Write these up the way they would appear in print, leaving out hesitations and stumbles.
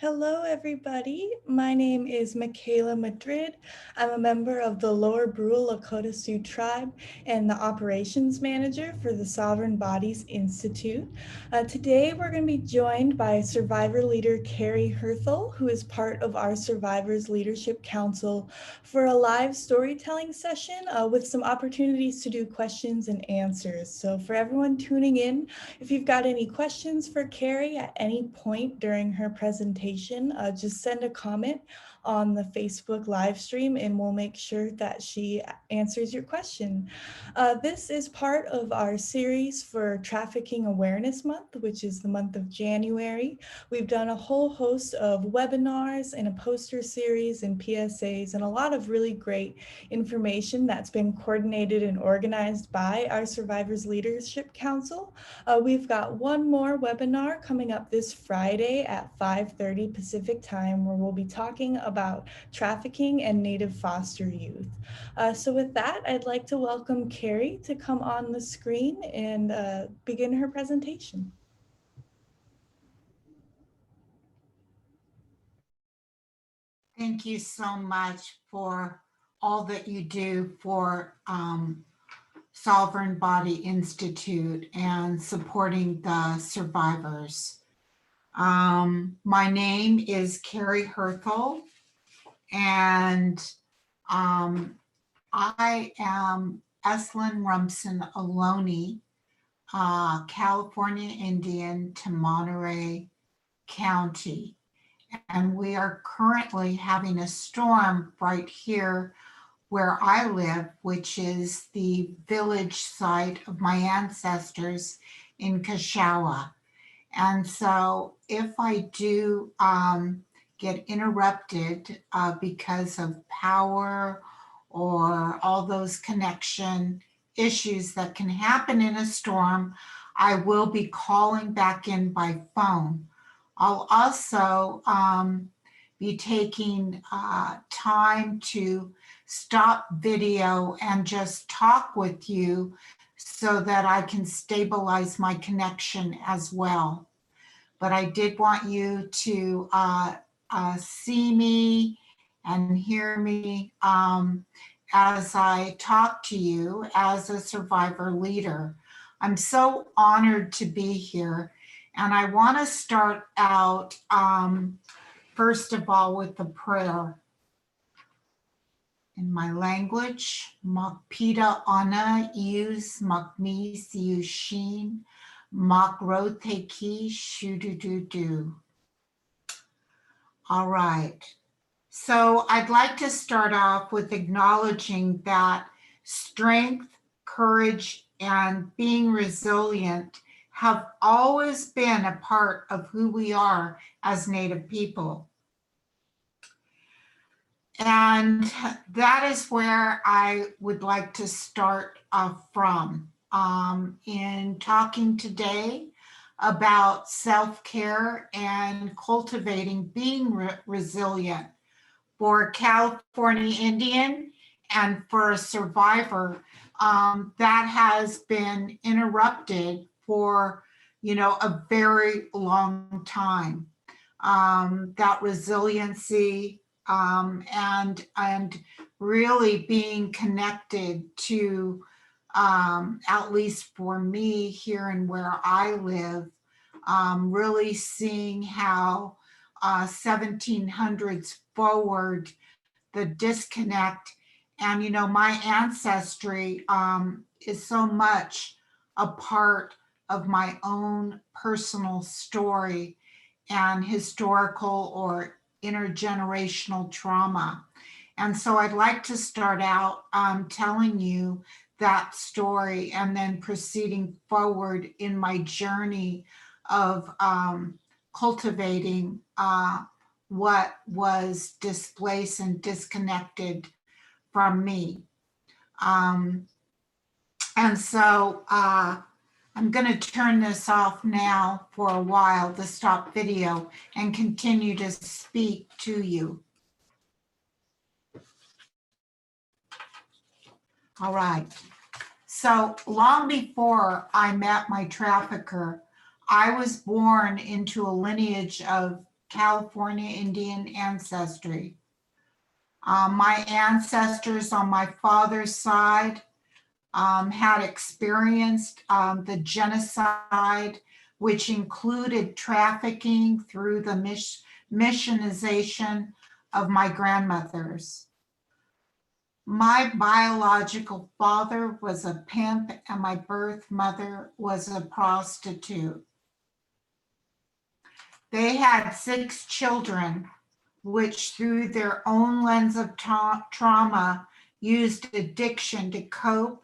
Hello, everybody. My name is Michaela Madrid. I'm a member of the Lower Brule Lakota Sioux Tribe and the Operations Manager for the Sovereign Bodies Institute. Today, we're going to be joined by Survivor Leader Cari Herthel, who is part of our Survivors Leadership Council, for a live storytelling session with some opportunities to do questions and answers. So for everyone tuning in, if you've got any questions for Cari at any point during her presentation, just send a comment on the Facebook live stream and we'll make sure that she answers your question. This is part of our series for Trafficking Awareness Month, which is the month of January. We've done a whole host of webinars and a poster series and PSAs and a lot of really great information that's been coordinated and organized by our Survivors Leadership Council. We've got one more webinar coming up this Friday at 5:30 Pacific time, where we'll be talking about trafficking and Native foster youth. So with that, I'd like to welcome Cari to come on the screen and begin her presentation. Thank you so much for all that you do for Sovereign Body Institute and supporting the survivors. My name is Cari Herthel, and I am Estlin Rumson Ohlone, California Indian to Monterey County. And we are currently having a storm right here where I live, which is the village site of my ancestors in Kashawa. And so if I do get interrupted because of power or all those connection issues that can happen in a storm, I will be calling back in by phone. I'll also be taking time to stop video and just talk with you so that I can stabilize my connection as well. But I did want you to see me and hear me as I talk to you as a survivor leader. I'm so honored to be here. And I want to start out, first of all, with a prayer. In my language, Makpida ana ius Mmiw siu shin, Makroteki shudududu. All right. So I'd like to start off with acknowledging that strength, courage, and being resilient have always been a part of who we are as Native people. And that is where I would like to start from in talking today about self-care and cultivating being resilient for California Indian and for a survivor that has been interrupted for, a very long time. That resiliency and really being connected to, at least for me here and where I live, really seeing how 1700s forward, the disconnect, and my ancestry is so much a part of my own personal story and historical or intergenerational trauma. And so I'd like to start out telling you that story and then proceeding forward in my journey of cultivating what was displaced and disconnected from me. And so I'm going to turn this off now for a while, the stop video, and continue to speak to you. All right. So long before I met my trafficker, I was born into a lineage of California Indian ancestry. My ancestors on my father's side had experienced the genocide, which included trafficking through the missionization of my grandmothers. My biological father was a pimp and my birth mother was a prostitute. They had 6 children, which through their own lens of trauma used addiction to cope.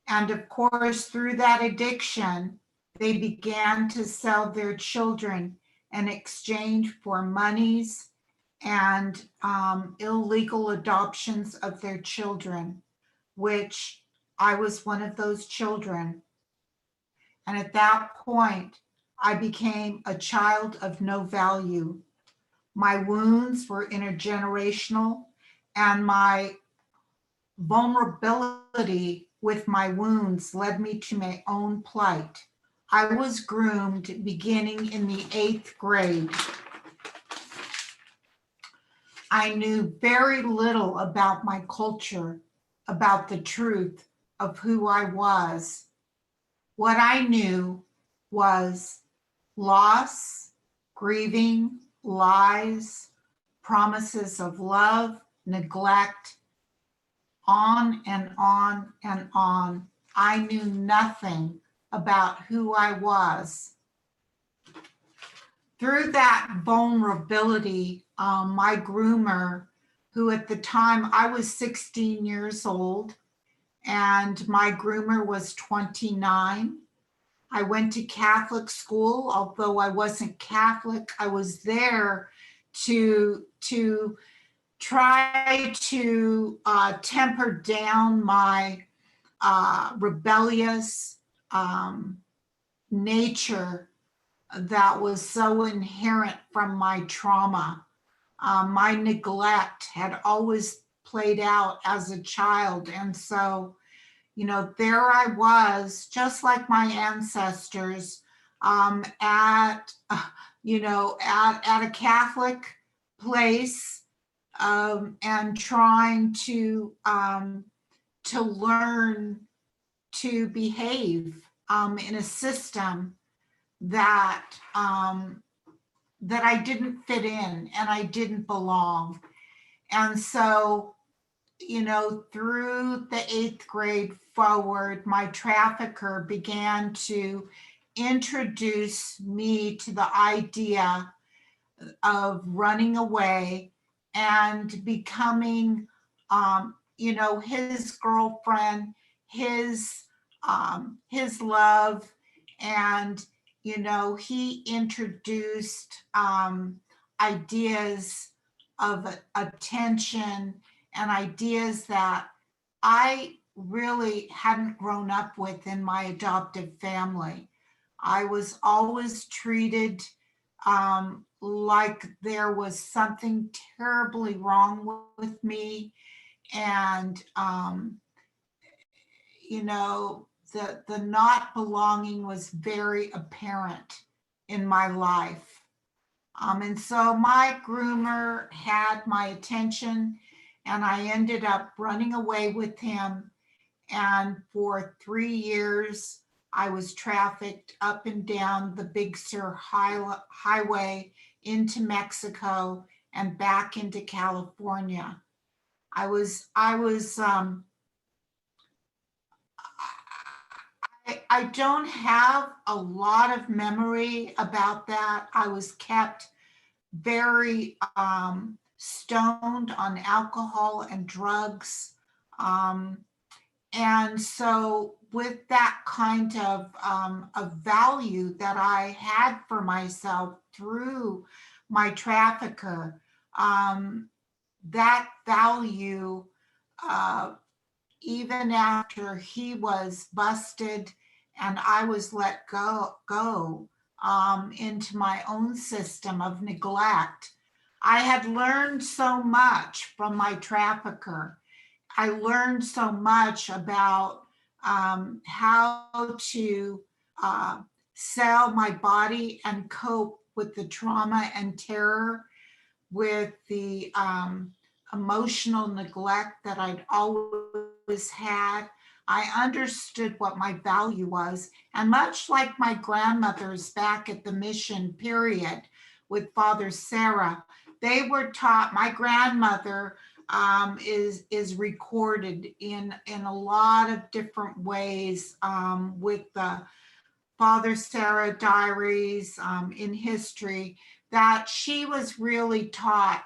And of course, through that addiction, they began to sell their children in exchange for monies and illegal adoptions of their children, which I was one of those children. And at that point, I became a child of no value. My wounds were intergenerational, and my vulnerability with my wounds led me to my own plight. I was groomed beginning in the 8th grade. I knew very little about my culture, about the truth of who I was. What I knew was loss, grieving, lies, promises of love, neglect, on and on and on. I knew nothing about who I was. Through that vulnerability, my groomer, who at the time I was 16 years old and my groomer was 29. I went to Catholic school, although I wasn't Catholic. I was there to try to temper down my rebellious nature that was so inherent from my trauma. My neglect had always played out as a child. And so, there I was, just like my ancestors, at a Catholic place, and trying to learn to behave in a system that I didn't fit in and I didn't belong. And so, through the 8th grade forward, my trafficker began to introduce me to the idea of running away and becoming, his girlfriend, his love. And, he introduced ideas of attention and ideas that I really hadn't grown up with in my adoptive family. I was always treated like there was something terribly wrong with me. And, the not belonging was very apparent in my life. And so my groomer had my attention and I ended up running away with him. And for 3 years, I was trafficked up and down the Big Sur highway into Mexico and back into California. I don't have a lot of memory about that. I was kept very stoned on alcohol and drugs. And so with that kind of value that I had for myself through my trafficker, that value, even after he was busted and I was let go into my own system of neglect, I had learned so much from my trafficker. I learned so much about how to sell my body and cope with the trauma and terror, with the emotional neglect that I'd always had. I understood what my value was. And much like my grandmothers back at the mission period with Father Sarah, they were taught, my grandmother is recorded in a lot of different ways with the Father Sarah diaries in history, that she was really taught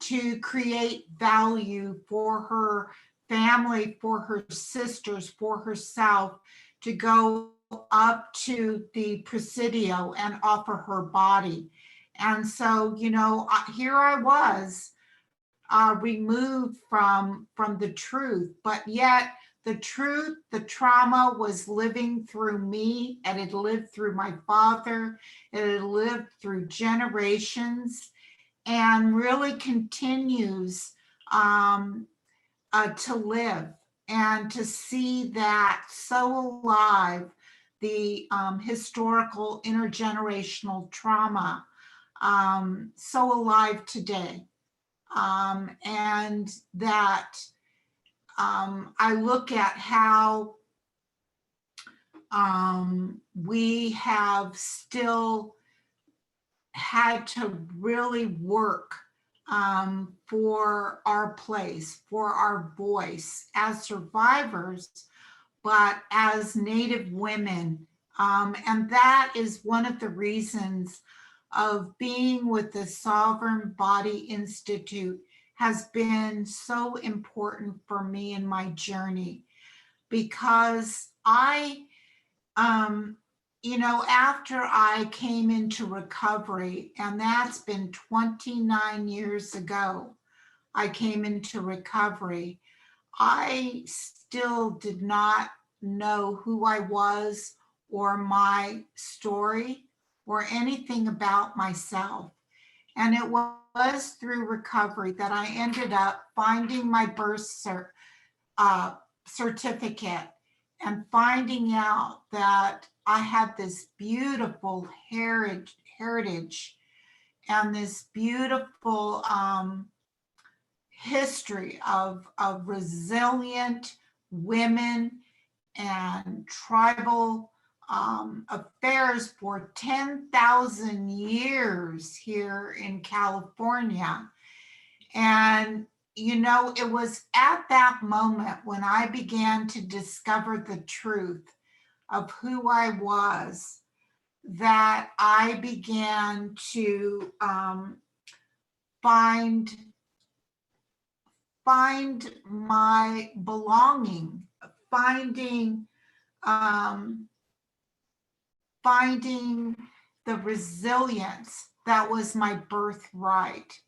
to create value for her family, for her sisters, for herself, to go up to the Presidio and offer her body. And so, you know, here I was removed from the truth, but yet the truth, the trauma was living through me, and it lived through my father, and it lived through generations, and really continues to live, and to see that so alive, the historical intergenerational trauma, so alive today. And that I look at how we have still had to really work for our place, for our voice as survivors, but as Native women. And that is one of the reasons of being with the Sovereign Body Institute has been so important for me in my journey, because you know, after I came into recovery, and that's been 29 years ago, I came into recovery, I still did not know who I was or my story or anything about myself. And it was through recovery that I ended up finding my birth certificate and finding out that I had this beautiful heritage and this beautiful history of resilient women and tribal affairs for 10,000 years here in California. And, you know, it was at that moment when I began to discover the truth of who I was that I began to find my belonging, finding the resilience that was my birthright.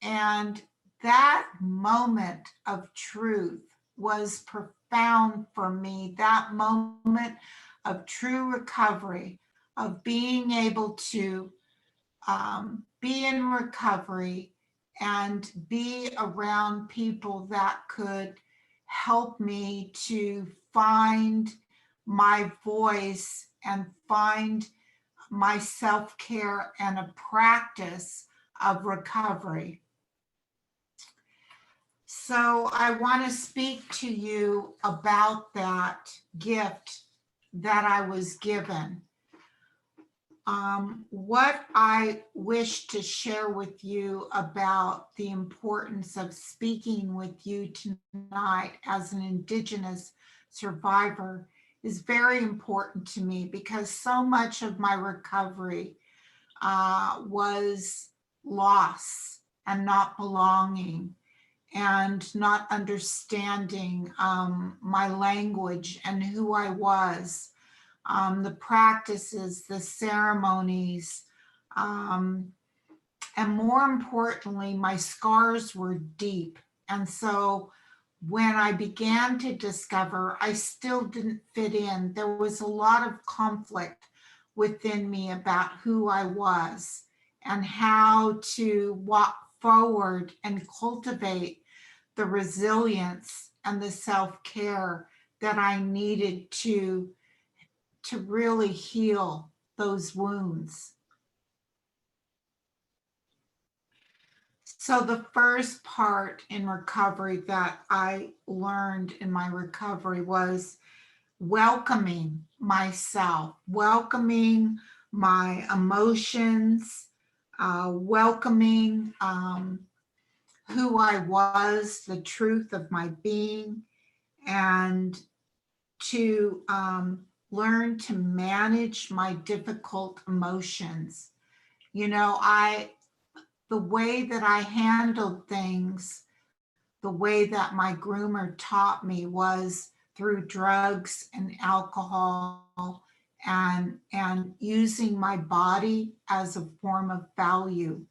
And that moment of truth was profound for me. That moment of true recovery, of being able to be in recovery and be around people that could help me to find my voice and find my self-care and a practice of recovery. So I want to speak to you about that gift that I was given. What I wish to share with you about the importance of speaking with you tonight as an Indigenous survivor is very important to me, because so much of my recovery was loss and not belonging and not understanding my language and who I was. The practices, the ceremonies, and more importantly, my scars were deep. And so when I began to discover, I still didn't fit in. There was a lot of conflict within me about who I was and how to walk forward and cultivate the resilience and the self-care that I needed to really heal those wounds. So the first part in recovery that I learned in my recovery was welcoming myself, welcoming my emotions, welcoming who I was, the truth of my being, and to learn to manage my difficult emotions. You know, the way that I handled things, the way that my groomer taught me was through drugs and alcohol and using my body as a form of value.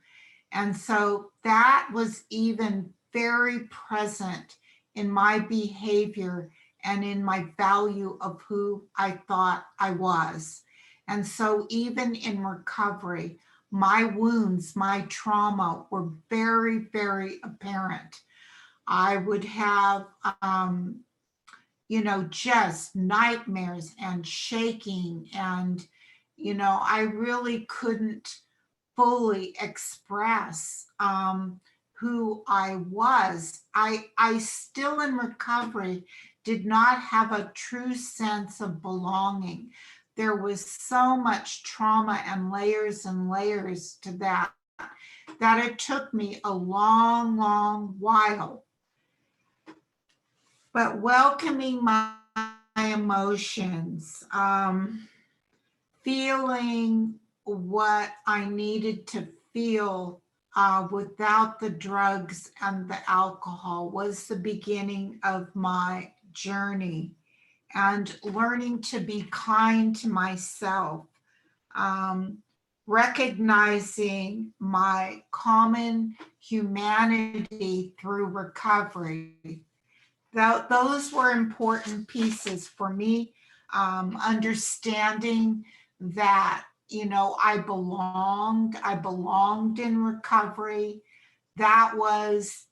And so that was even very present in my behavior and in my value of who I thought I was. And so even in recovery, my wounds, my trauma were very, very apparent. I would have, just nightmares and shaking. And, I really couldn't fully express who I was. I still in recovery did not have a true sense of belonging. There was so much trauma and layers to that it took me a long, long while. But welcoming my emotions, feeling what I needed to feel without the drugs and the alcohol was the beginning of my journey, and learning to be kind to myself, um, recognizing my common humanity through recovery. Those were important pieces for me, understanding that, I belonged in recovery. That was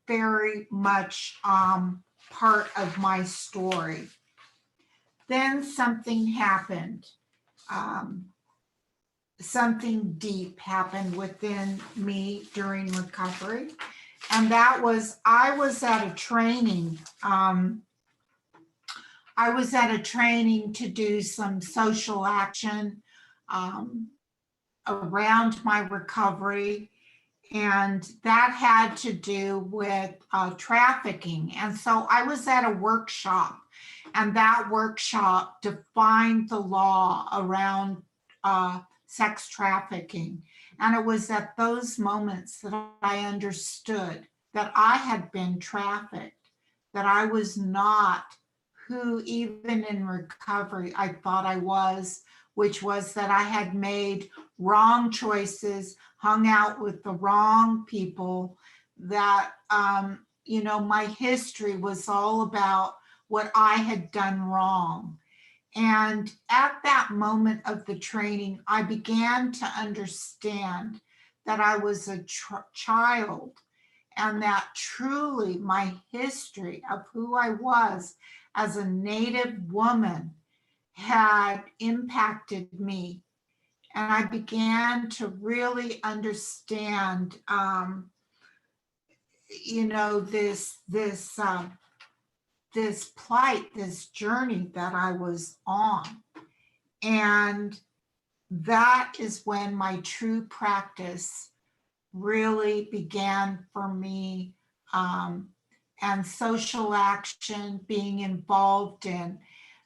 very much part of my story. Then something happened. Um, Something deep happened within me during recovery. And that was, I was at a training. I was at a training to do some social action um, around my recovery. And that had to do with trafficking. And so I was at a workshop, and that workshop defined the law around sex trafficking. And it was at those moments that I understood that I had been trafficked, that I was not who, even in recovery, I thought I was, which was that I had made wrong choices, hung out with the wrong people, that, my history was all about what I had done wrong. And at that moment of the training, I began to understand that I was a child, and that truly my history of who I was as a Native woman had impacted me. And I began to really understand, this plight, this journey that I was on. And that is when my true practice really began for me, and social action, being involved in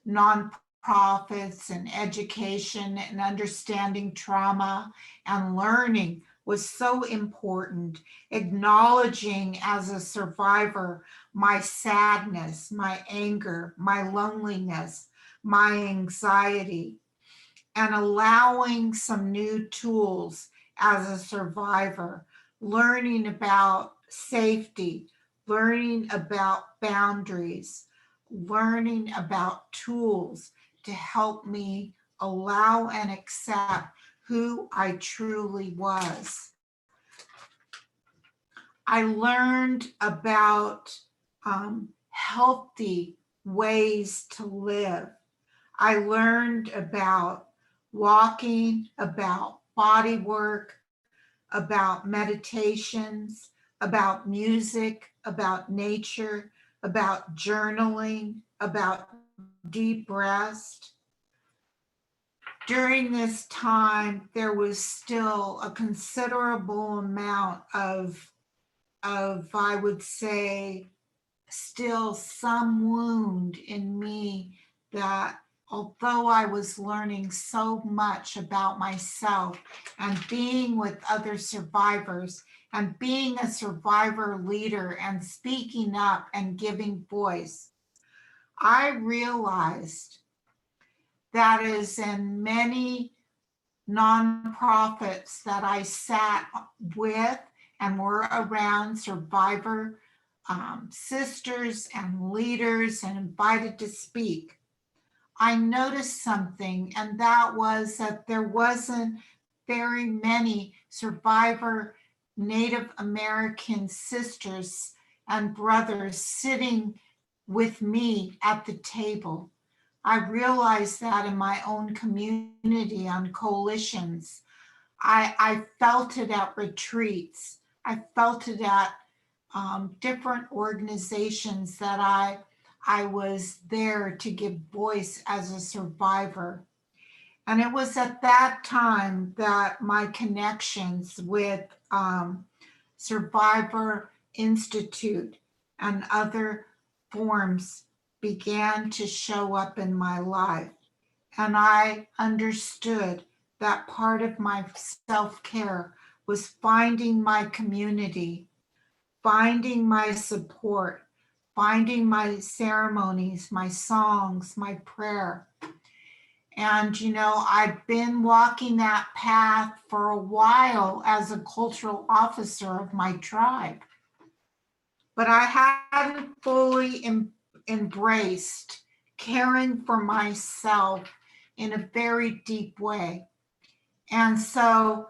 nonprofits and education and understanding trauma and learning was so important. Acknowledging as a survivor my sadness, my anger, my loneliness, my anxiety, and allowing some new tools as a survivor, learning about safety, learning about boundaries, learning about tools to help me allow and accept who I truly was. I learned about healthy ways to live. I learned about walking, about body work, about meditations, about music, about nature, about journaling, about deep rest. During this time, there was still a considerable amount of I would say, still some wound in me that although I was learning so much about myself and being with other survivors and being a survivor leader and speaking up and giving voice, I realized that is in many nonprofits that I sat with and were around survivor sisters and leaders and invited to speak, I noticed something, and that was that there wasn't very many survivor Native American sisters and brothers sitting with me at the table. I realized that in my own community on coalitions. I felt it at retreats. I felt it at different organizations that I was there to give voice as a survivor. And it was at that time that my connections with Survivor Institute and other forms began to show up in my life. And I understood that part of my self care was finding my community, finding my support, finding my ceremonies, my songs, my prayer. And, I've been walking that path for a while as a cultural officer of my tribe, but I hadn't fully embraced caring for myself in a very deep way. And so,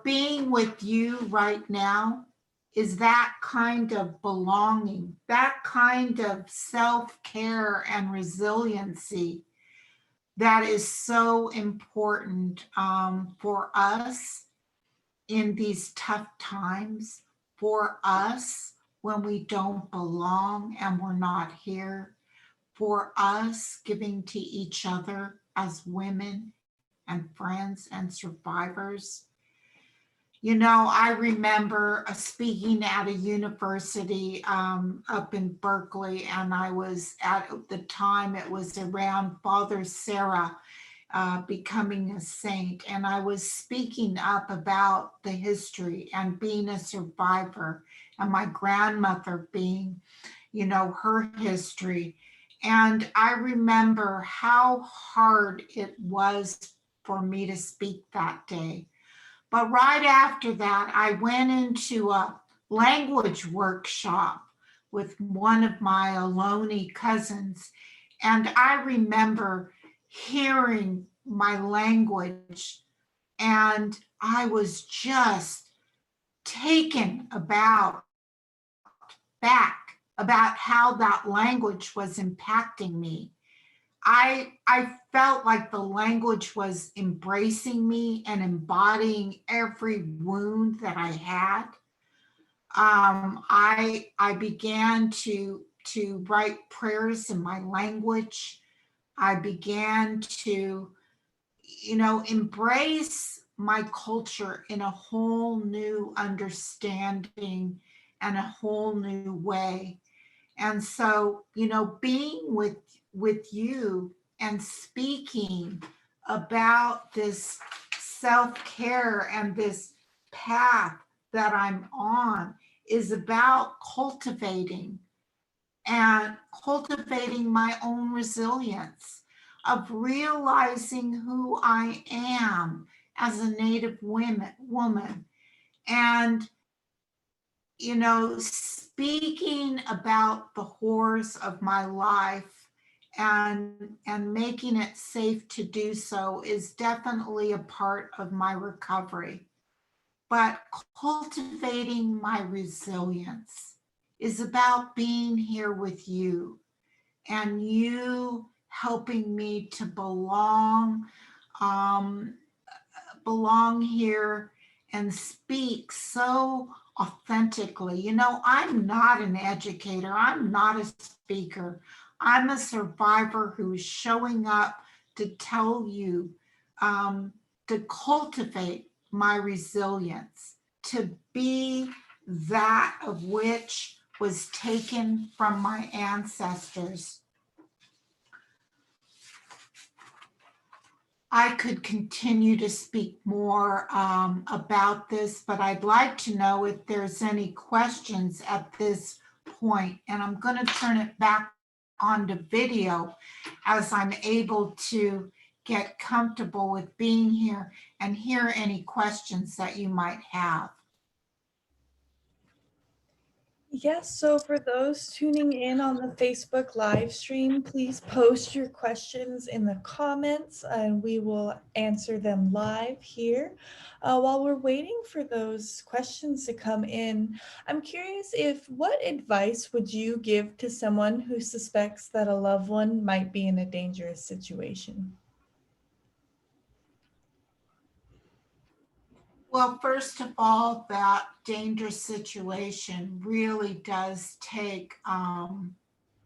being with you right now is that kind of belonging, that kind of self care and resiliency that is so important for us in these tough times, for us when we don't belong and we're not here, for us giving to each other as women and friends and survivors. I remember speaking at a university up in Berkeley, and I was at the time, it was around Father Sarah becoming a saint. And I was speaking up about the history and being a survivor, and my grandmother being, her history. And I remember how hard it was for me to speak that day. But right after that, I went into a language workshop with one of my Ohlone cousins. And I remember hearing my language, and I was just taken back about how that language was impacting me. I felt like the language was embracing me and embodying every wound that I had. I began to write prayers in my language. I began to, embrace my culture in a whole new understanding and a whole new way. And so, being with you and speaking about this self-care and this path that I'm on is about cultivating my own resilience, of realizing who I am as a Native woman, and speaking about the horrors of my life and making it safe to do so is definitely a part of my recovery. But cultivating my resilience is about being here with you and you helping me to belong here and speak so authentically. You know, I'm not an educator, I'm not a speaker. I'm a survivor who's showing up to tell you, um, to cultivate my resilience, to be that of which was taken from my ancestors. I could continue to speak more about this, but I'd like to know if there's any questions at this point. And I'm going to turn it back on to video as I'm able to get comfortable with being here and hear any questions that you might have. Yes, so for those tuning in on the Facebook live stream, please post your questions in the comments and we will answer them live here. While we're waiting for those questions to come in, I'm curious if what advice would you give to someone who suspects that a loved one might be in a dangerous situation? Well, first of all, that dangerous situation really does take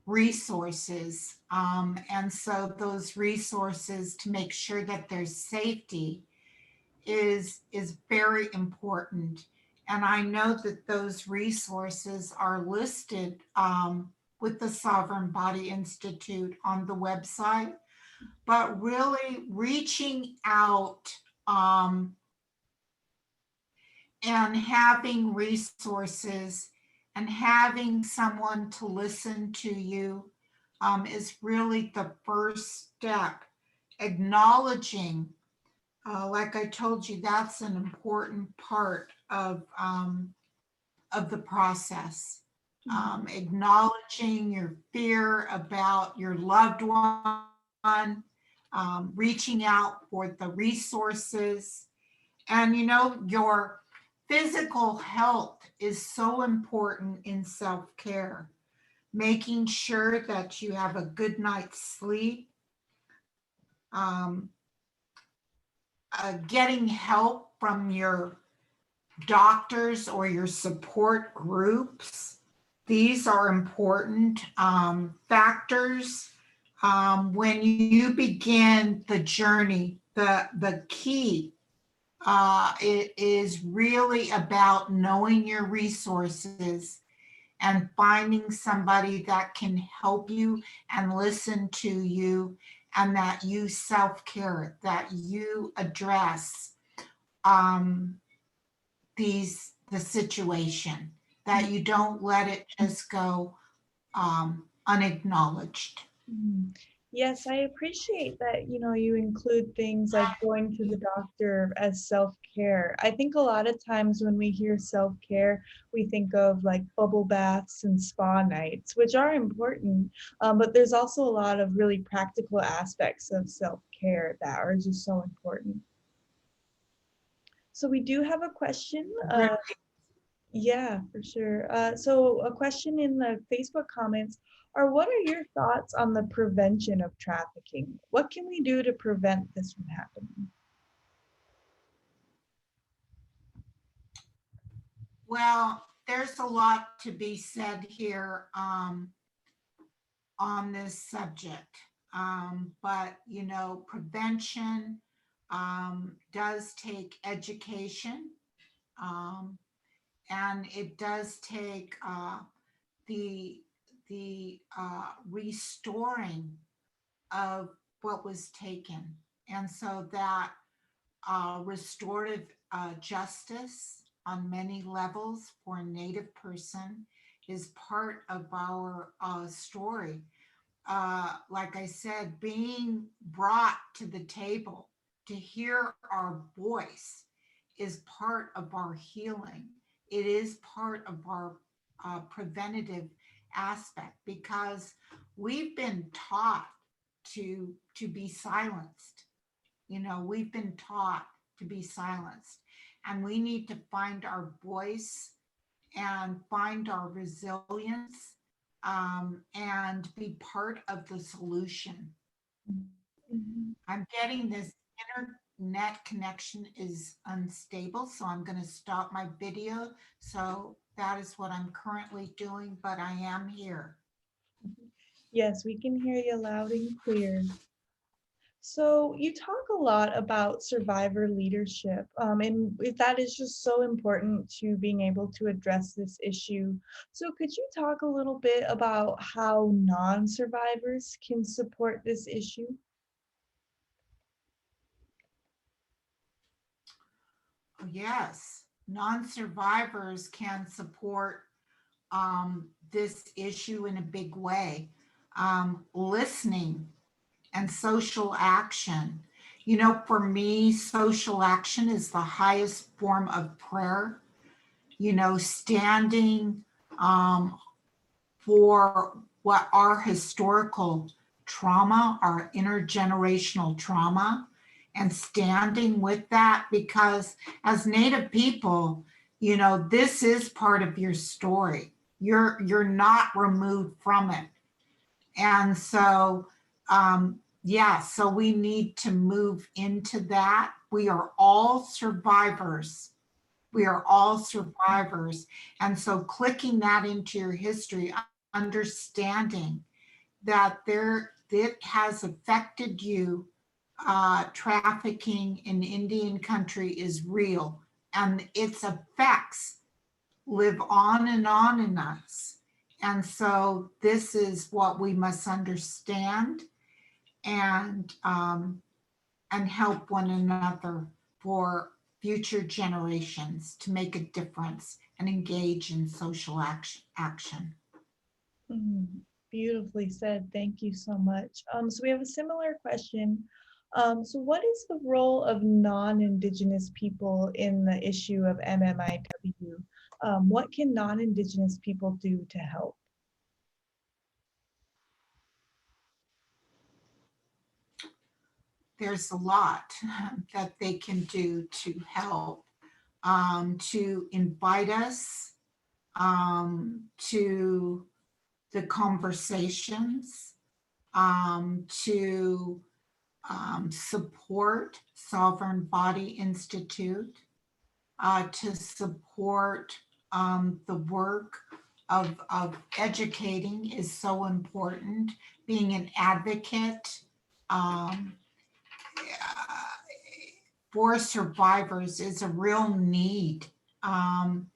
resources. And so those resources to make sure that there's safety is very important. And I know that those resources are listed with the Sovereign Body Institute on the website, but really reaching out and having resources and having someone to listen to you is really the first step. Acknowledging, like I told you, that's an important part of the process. Acknowledging your fear about your loved one, reaching out for the resources, and you know, your physical health is so important in self care. Making sure that you have a good night's sleep, um, getting help from your doctors or your support groups. These are important factors. When you begin the journey, the key, it is really about knowing your resources and finding somebody that can help you and listen to you, and that you self-care, that you address um, the situation, that you don't let it just go unacknowledged. Mm. Yes, I appreciate that, you include things like going to the doctor as self-care. I think a lot of times when we hear self-care, we think of like bubble baths and spa nights, which are important, but there's also a lot of really practical aspects of self-care that are just so important. So we do have a question. Yeah, for sure. So a question in the Facebook comments are, what are your thoughts on the prevention of trafficking? What can we do to prevent this from happening? Well, there's a lot to be said here on this subject. But, you know, prevention does take education, um, and it does take the restoring of what was taken. And so that restorative justice on many levels for a Native person is part of our story. Like I said, being brought to the table to hear our voice is part of our healing. It is part of our preventative aspect, because we've been taught to be silenced. You know, we've been taught to be silenced, and we need to find our voice and find our resilience, and be part of the solution. Mhm. I'm getting this inner net connection is unstable, so I'm going to stop my video. So that is what I'm currently doing, but I am here. Yes, we can hear you loud and clear. So you talk a lot about survivor leadership, and that is just so important to being able to address this issue. So could you talk a little bit about how non-survivors can support this issue? Yes, non-survivors can support this issue in a big way. Listening and social action. You know, for me, social action is the highest form of prayer. You know, standing um, for what our historical trauma, our intergenerational trauma, and standing with that because as Native people, you know, this is part of your story. You're not removed from it. And so yeah, so we need to move into that. We are all survivors. We are all survivors. And so clicking that into your history, understanding that there it has affected you, trafficking in Indian country is real and its effects live on in us. And so this is what we must understand and help one another for future generations to make a difference and engage in social action. Mm, beautifully said. Thank you so much. So we have a similar question. So what is the role of non-Indigenous people in the issue of MMIW? What can non-Indigenous people do to help? There's a lot that they can do to help, to invite us to the conversations, to support Sovereign Body Institute, to support the work of educating is so important. Being an advocate um, for survivors is a real need. Um,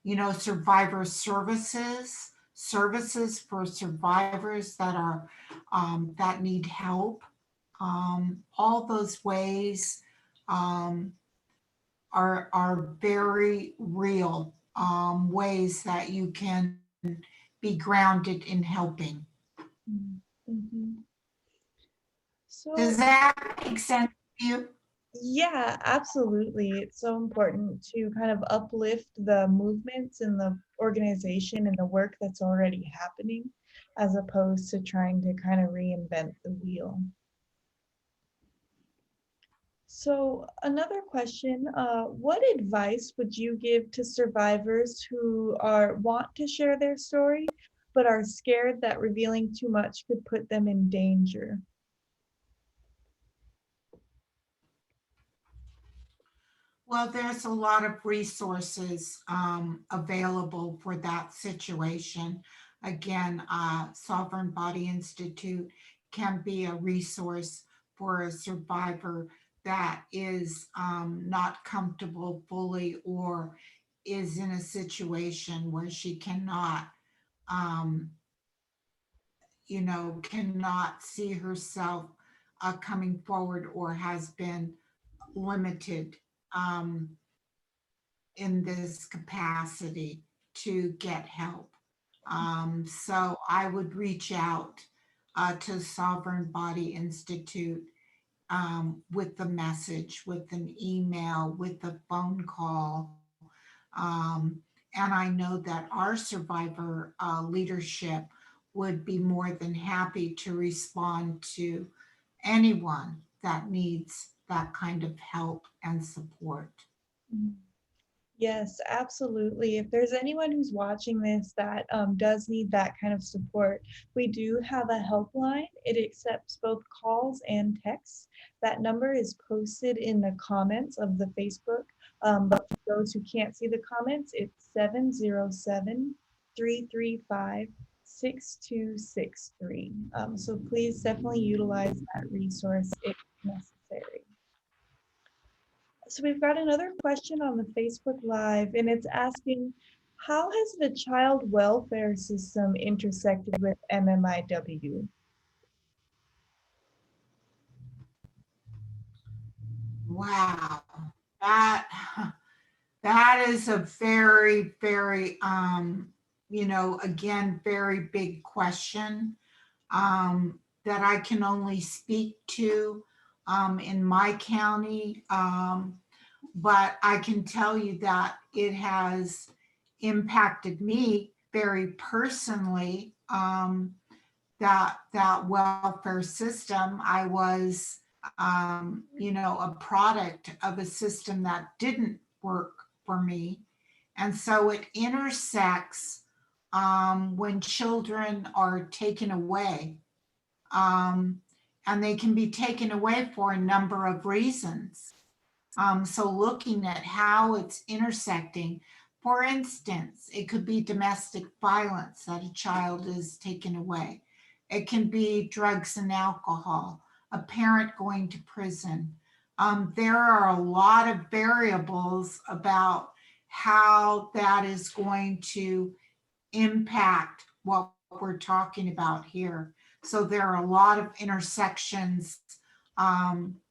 you know, survivor services, services for survivors that are that need help. All those ways um, are very real ways that you can be grounded in helping. Mhm. Does So that make sense to you? yeah, absolutely. It's so important to kind of uplift the movements and the organization and the work that's already happening, as opposed to trying to kind of reinvent the wheel. So another question, what advice would you give to survivors who are want to share their story, but are scared that revealing too much could put them in danger? Well, there's a lot of resources available for that situation. Again, Sovereign Body Institute can be a resource for a survivor that is not comfortable fully or is in a situation where she cannot, um, you know, cannot see herself coming forward or has been limited. Um, in this capacity to get help. So I would reach out to Sovereign Body Institute with the message, with an email, with a phone call. And I know that our survivor leadership would be more than happy to respond to anyone that needs that kind of help and support. Mm. Yes, absolutely. If there's anyone who's watching this that does need that kind of support, we do have a helpline. It accepts both calls and texts, That number is posted in the comments of the Facebook. But for those who can't see the comments, it's 707-335-6263. So please definitely utilize that resource if necessary. So we've got another question on the Facebook Live, and it's asking, how has the child welfare system intersected with MMIW? Wow, that that is a very, very, again, very big question that I can only speak to in my county. But I can tell you that it has impacted me very personally. That welfare system, I was, a product of a system that didn't work for me. And so it intersects when children are taken away. Um, and they can be taken away for a number of reasons. So looking at how it's intersecting, for instance, it could be domestic violence that a child is taken away. It can be drugs and alcohol, a parent going to prison. There are a lot of variables about how that is going to impact what we're talking about here. So there are a lot of intersections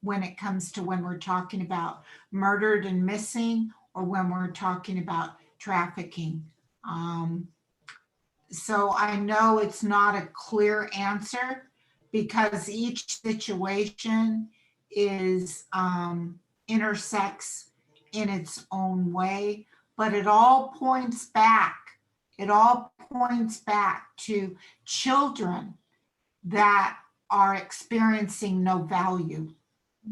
when it comes to when we're talking about murdered and missing, or when we're talking about trafficking. So I know it's not a clear answer because each situation is intersects in its own way, but it all points back. It all points back to children that are experiencing no value.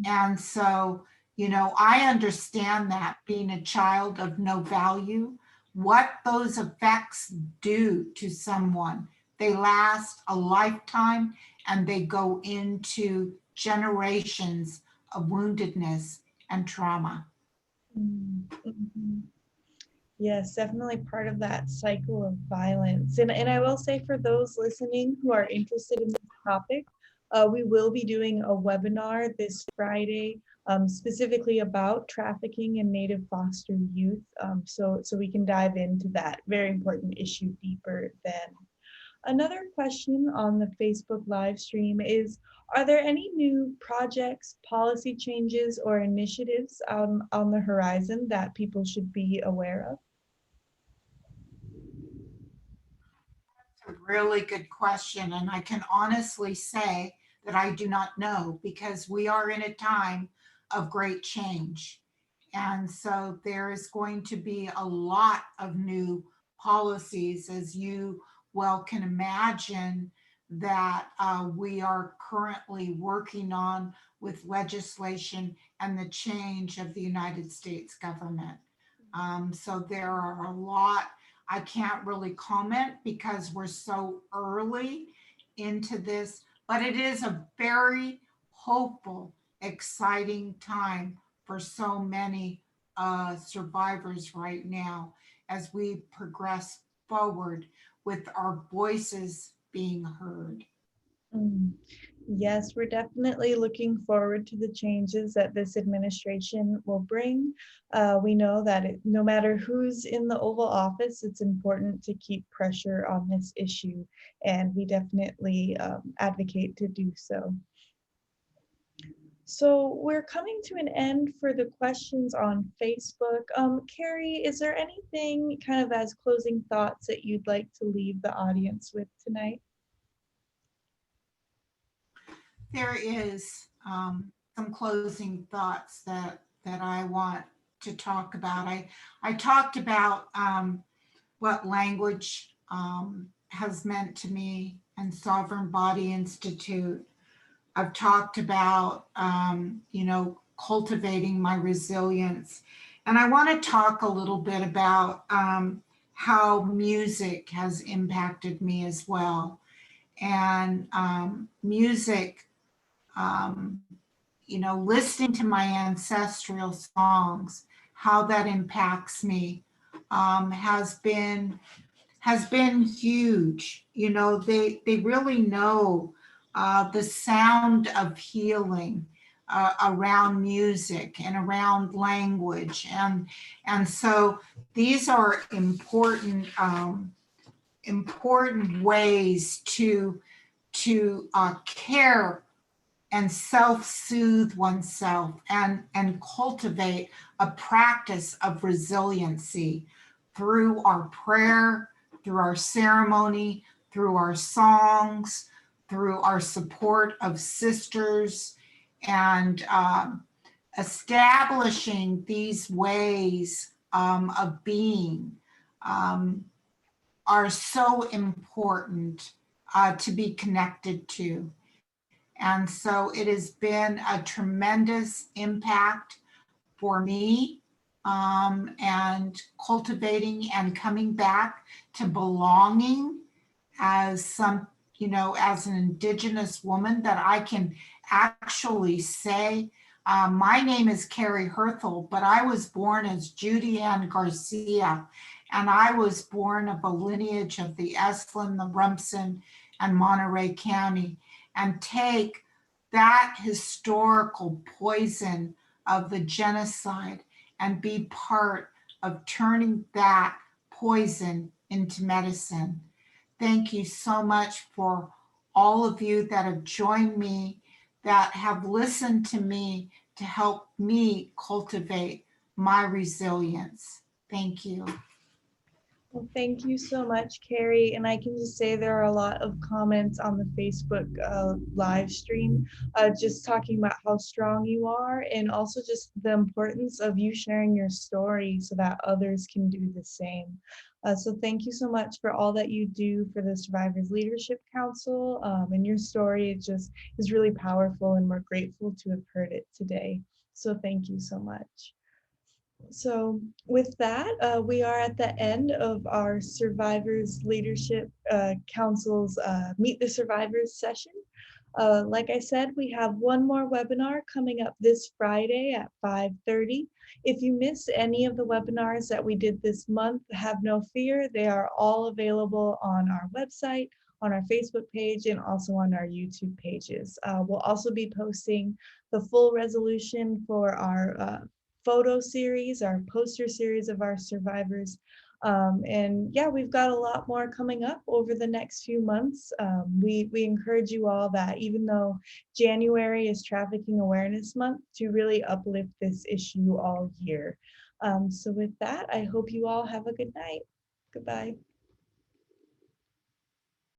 And so, I understand that being a child of no value, what those effects do to someone. They last a lifetime and they go into generations of woundedness and trauma. Mm-hmm. Yes, definitely part of that cycle of violence. And I will say for those listening who are interested in this topic, we will be doing a webinar this Friday specifically about trafficking in Native foster youth. So we can dive into that very important issue deeper then. Another question on the Facebook live stream is, are there any new projects, policy changes, or initiatives on the horizon that people should be aware of? A really good question. And I can honestly say that I do not know because we are in a time of great change. And so there is going to be a lot of new policies, as you well can imagine, that we are currently working on with legislation and the change of the United States government. So there are a lot. I can't really comment because we're so early into this, but it is a very hopeful, exciting time for so many survivors right now as we progress forward with our voices being heard. Mm. Yes, we're definitely looking forward to the changes that this administration will bring. We know that no matter who's in the Oval Office, it's important to keep pressure on this issue, and we definitely advocate to do so. So we're coming to an end for the questions on Facebook. Cari, is there anything kind of as closing thoughts that you'd like to leave the audience with tonight? There is some closing thoughts that I want to talk about. I talked about what language has meant to me and Sovereign Body Institute. I've talked about, cultivating my resilience. And I want to talk a little bit about how music has impacted me as well. And music, um, listening to my ancestral songs, how that impacts me, has been huge. They really know the sound of healing around music and around language, and so these are important ways to care and self-soothe oneself and cultivate a practice of resiliency through our prayer, through our ceremony, through our songs, through our support of sisters, and establishing these ways of being um, are so important to be connected to. And so it has been a tremendous impact for me, and cultivating and coming back to belonging as as an Indigenous woman, that I can actually say, my name is Cari Herthel, but I was born as Judy Ann Garcia, and I was born of a lineage of the Esalen, the Rumsen, and Monterey County, and take that historical poison of the genocide and be part of turning that poison into medicine. Thank you so much for all of you that have joined me, that have listened to me to help me cultivate my resilience. Thank you. Well, thank you so much, Cari. And I can just say there are a lot of comments on the Facebook live stream, just talking about how strong you are, and also just the importance of you sharing your story so that others can do the same. So thank you so much for all that you do for the Survivors Leadership Council. And your story is really powerful, and we're grateful to have heard it today. So thank you so much. So with that, we are at the end of our Survivors Leadership Council's Meet the Survivors session. Like I said, we have one more webinar coming up this Friday at 5:30. If you missed any of the webinars that we did this month, have no fear. They are all available on our website, on our Facebook page, and also on our YouTube pages. We'll also be posting the full resolution for our photo series, our poster series of our survivors. And yeah, we've got a lot more coming up over the next few months. We encourage you all that even though January is Trafficking Awareness Month, to really uplift this issue all year. So with that, I hope you all have a good night. Goodbye.